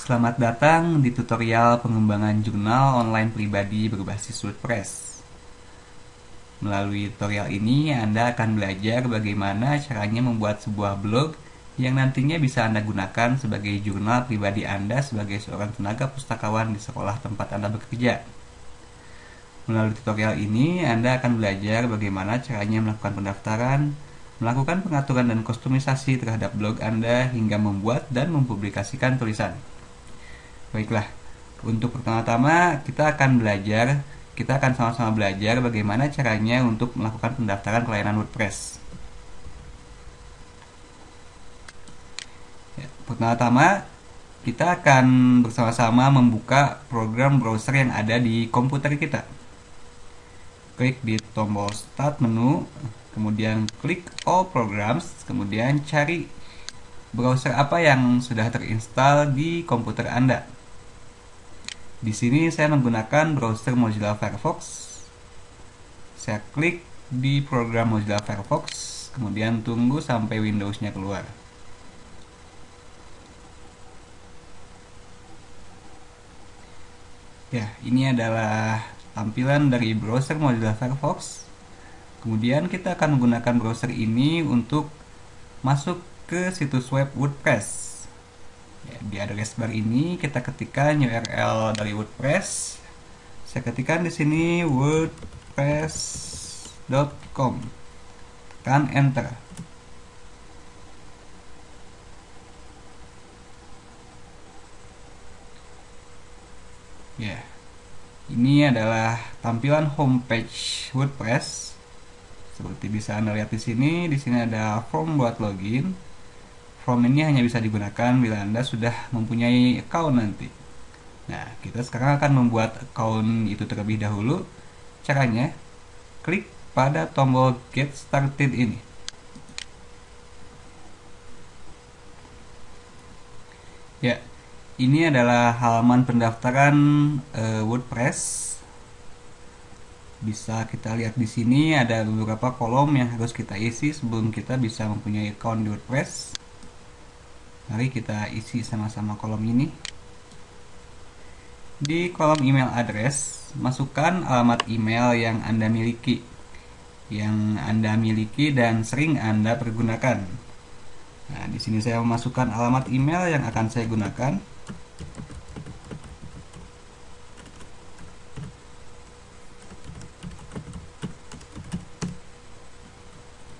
Selamat datang di tutorial pengembangan jurnal online pribadi berbasis WordPress. Melalui tutorial ini, Anda akan belajar bagaimana caranya membuat sebuah blog yang nantinya bisa Anda gunakan sebagai jurnal pribadi Anda sebagai seorang tenaga pustakawan di sekolah tempat Anda bekerja. Melalui tutorial ini, Anda akan belajar bagaimana caranya melakukan pendaftaran, melakukan pengaturan dan kustomisasi terhadap blog Anda, hingga membuat dan mempublikasikan tulisan. Baiklah, untuk pertama-tama kita akan sama-sama belajar bagaimana caranya untuk melakukan pendaftaran ke layanan WordPress. Pertama-tama, kita akan bersama-sama membuka program browser yang ada di komputer kita. Klik di tombol Start menu, kemudian klik All Programs, kemudian cari browser apa yang sudah terinstall di komputer Anda. Di sini saya menggunakan browser Mozilla Firefox. Saya klik di program Mozilla Firefox, kemudian tunggu sampai Windows-nya keluar. Ya, ini adalah tampilan dari browser Mozilla Firefox. Kemudian kita akan menggunakan browser ini untuk masuk ke situs web WordPress. Ya, di address bar ini kita ketikkan URL dari WordPress. Saya ketikkan di sini wordpress.com. Tekan enter. Ya. Ini adalah tampilan homepage WordPress. Seperti bisa Anda lihat di sini ada form buat login. Form ini hanya bisa digunakan bila Anda sudah mempunyai account nanti. Nah, kita sekarang akan membuat account itu terlebih dahulu. Caranya, klik pada tombol Get Started ini. Ya, ini adalah halaman pendaftaran WordPress. Bisa kita lihat di sini ada beberapa kolom yang harus kita isi sebelum kita bisa mempunyai account di WordPress. Mari kita isi sama-sama kolom ini. Di kolom email address, masukkan alamat email yang Anda miliki, dan sering Anda pergunakan. Nah, di sini saya memasukkan alamat email yang akan saya gunakan.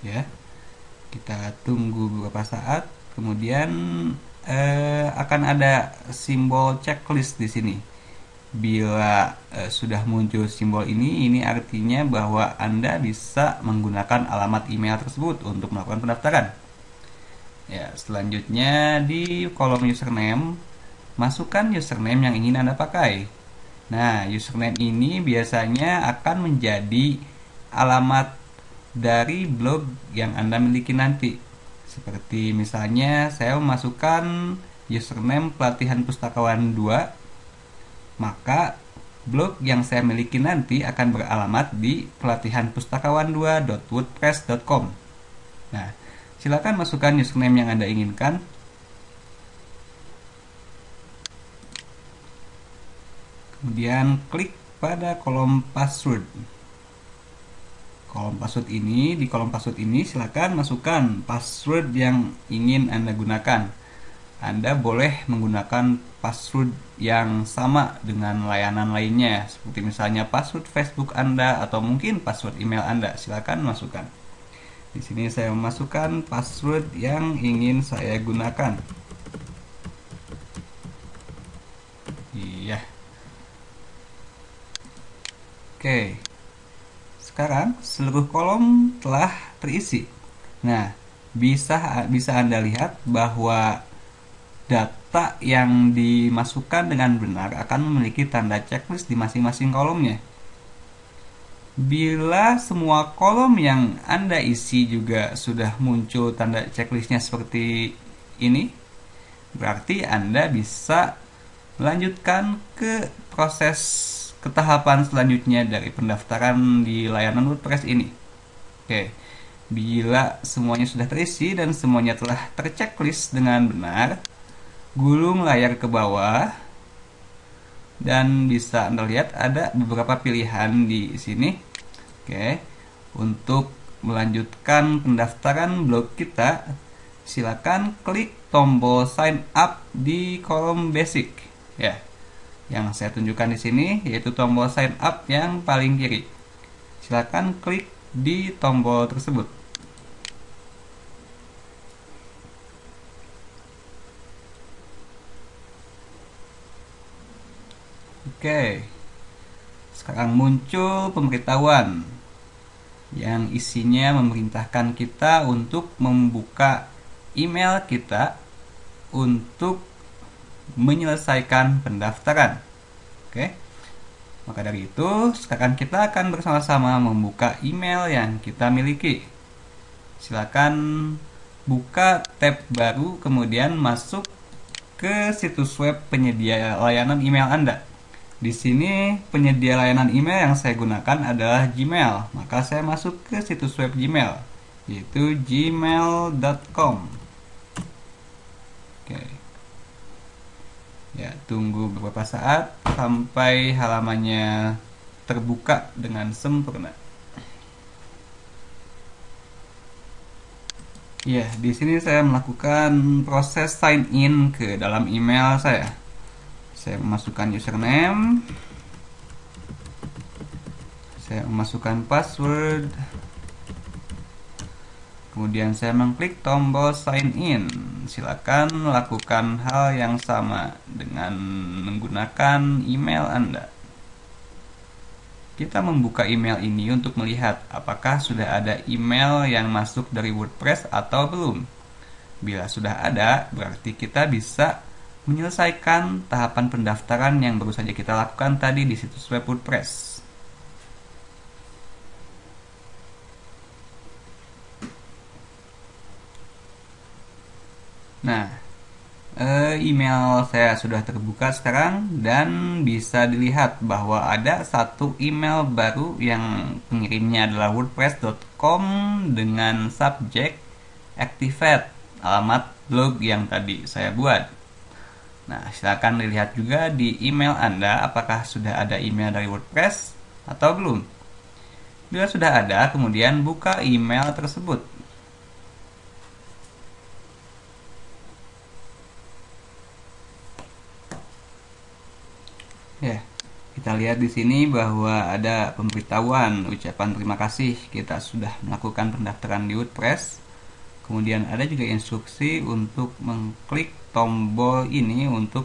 Ya, kita tunggu beberapa saat. Kemudian akan ada simbol checklist di sini. Bila sudah muncul simbol ini artinya bahwa Anda bisa menggunakan alamat email tersebut untuk melakukan pendaftaran. Ya, selanjutnya di kolom username, masukkan username yang ingin Anda pakai. Nah, username ini biasanya akan menjadi alamat dari blog yang Anda miliki nanti. Seperti misalnya saya memasukkan username pelatihan pustakawan 2, maka blog yang saya miliki nanti akan beralamat di pelatihanpustakawan2.wordpress.com. Nah, silakan masukkan username yang Anda inginkan. Kemudian klik pada kolom password. Di kolom password ini silakan masukkan password yang ingin Anda gunakan. Anda boleh menggunakan password yang sama dengan layanan lainnya, seperti misalnya password Facebook Anda atau mungkin password email Anda. Silakan masukkan. Di sini saya memasukkan password yang ingin saya gunakan. Iya. Oke. Sekarang seluruh kolom telah terisi. Nah, bisa Anda lihat bahwa data yang dimasukkan dengan benar akan memiliki tanda checklist di masing-masing kolomnya. Bila semua kolom yang Anda isi juga sudah muncul tanda checklistnya seperti ini, berarti Anda bisa melanjutkan ke tahapan selanjutnya dari pendaftaran di layanan WordPress ini. Oke, bila semuanya sudah terisi dan semuanya telah terchecklist dengan benar, gulung layar ke bawah, dan bisa Anda lihat ada beberapa pilihan di sini. Oke, untuk melanjutkan pendaftaran blog kita, silakan klik tombol sign up di kolom basic. Ya, yang saya tunjukkan di sini yaitu tombol sign up yang paling kiri. Silakan klik di tombol tersebut. Oke, sekarang muncul pemberitahuan yang isinya memerintahkan kita untuk membuka email kita untuk menyelesaikan pendaftaran. Oke, maka dari itu sekarang kita akan bersama-sama membuka email yang kita miliki. Silakan buka tab baru, kemudian masuk ke situs web penyedia layanan email Anda. Di sini penyedia layanan email yang saya gunakan adalah Gmail. Maka saya masuk ke situs web Gmail, yaitu gmail.com. Oke. Ya, tunggu beberapa saat sampai halamannya terbuka dengan sempurna. Ya, di sini saya melakukan proses sign in ke dalam email saya. Saya memasukkan username, saya memasukkan password, kemudian saya mengklik tombol sign in. Silakan lakukan hal yang sama dengan menggunakan email Anda. Kita membuka email ini untuk melihat apakah sudah ada email yang masuk dari WordPress atau belum. Bila sudah ada, berarti kita bisa menyelesaikan tahapan pendaftaran yang baru saja kita lakukan tadi di situs web WordPress. Nah, email saya sudah terbuka sekarang dan bisa dilihat bahwa ada satu email baru yang pengirimnya adalah wordpress.com dengan subjek activate, alamat blog yang tadi saya buat. Nah, silakan dilihat juga di email Anda apakah sudah ada email dari WordPress atau belum. Bila sudah ada, kemudian buka email tersebut. Ya, kita lihat di sini bahwa ada pemberitahuan ucapan terima kasih kita sudah melakukan pendaftaran di WordPress. Kemudian ada juga instruksi untuk mengklik tombol ini untuk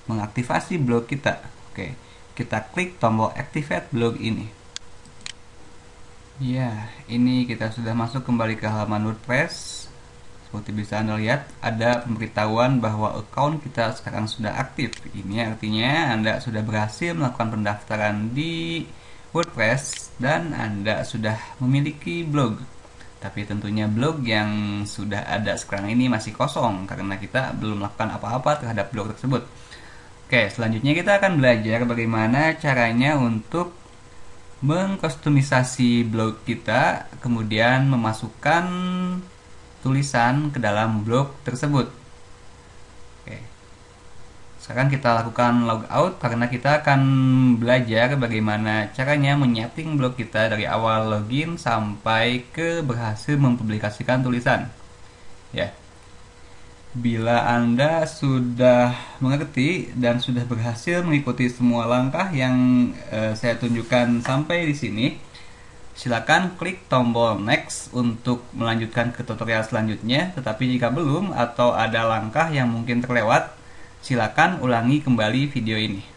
mengaktifasi blog kita. Oke, kita klik tombol activate blog ini. Ya, ini kita sudah masuk kembali ke halaman WordPress. Seperti bisa Anda lihat, ada pemberitahuan bahwa account kita sekarang sudah aktif. Ini artinya Anda sudah berhasil melakukan pendaftaran di WordPress dan Anda sudah memiliki blog. Tapi tentunya blog yang sudah ada sekarang ini masih kosong karena kita belum melakukan apa-apa terhadap blog tersebut. Oke, selanjutnya kita akan belajar bagaimana caranya untuk mengkustomisasi blog kita, kemudian memasukkan tulisan ke dalam blog tersebut. Oke. Sekarang kita lakukan logout karena kita akan belajar bagaimana caranya menyeting blog kita dari awal login sampai ke berhasil mempublikasikan tulisan. Ya. Bila Anda sudah mengerti dan sudah berhasil mengikuti semua langkah yang saya tunjukkan sampai di sini, silakan klik tombol next untuk melanjutkan ke tutorial selanjutnya. Tetapi jika belum atau ada langkah yang mungkin terlewat, silakan ulangi kembali video ini.